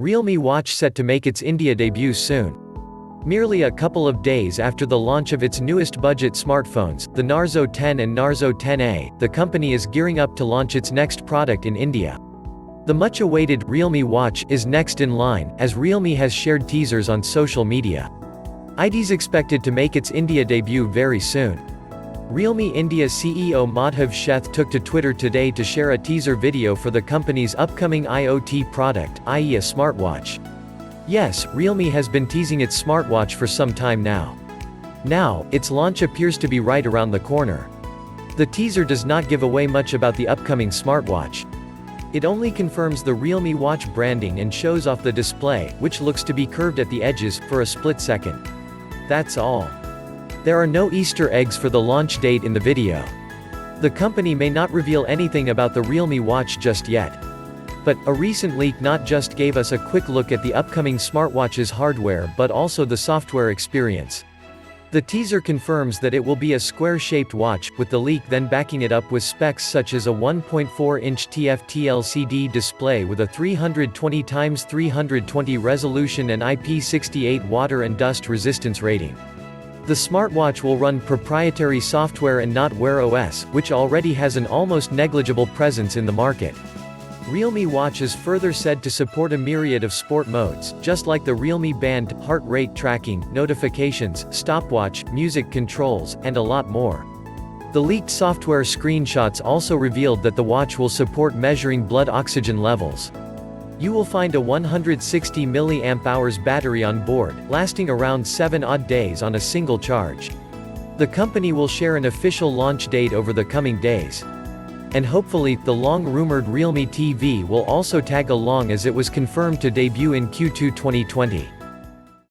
Realme watch set to make its India debut soon. Merely a couple of days after the launch of its newest budget smartphones, the Narzo 10 and Narzo 10A, the company is gearing up to launch its next product in India. The much-awaited Realme watch is next in line, as Realme has shared teasers on social media. It's expected to make its India debut very soon. Realme India CEO Madhav Sheth took to Twitter today to share a teaser video for the company's upcoming IoT product, i.e. a smartwatch. Yes, Realme has been teasing its smartwatch for some time now. Now, its launch appears to be right around the corner. The teaser does not give away much about the upcoming smartwatch. It only confirms the Realme watch branding and shows off the display, which looks to be curved at the edges, for a split second. That's all. There are no Easter eggs for the launch date in the video. The company may not reveal anything about the Realme watch just yet. But, a recent leak not just gave us a quick look at the upcoming smartwatch's hardware but also the software experience. The teaser confirms that it will be a square-shaped watch, with the leak then backing it up with specs such as a 1.4-inch TFT LCD display with a 320x320 resolution and IP68 water and dust resistance rating. The smartwatch will run proprietary software and not Wear OS, which already has an almost negligible presence in the market. Realme watch is further said to support a myriad of sport modes, just like the Realme Band, heart rate tracking, notifications, stopwatch, music controls, and a lot more. The leaked software screenshots also revealed that the watch will support measuring blood oxygen levels. You will find a 160 mAh battery on board, lasting around 7 odd days on a single charge. The company will share an official launch date over the coming days. And hopefully, the long-rumored Realme TV will also tag along, as it was confirmed to debut in Q2 2020.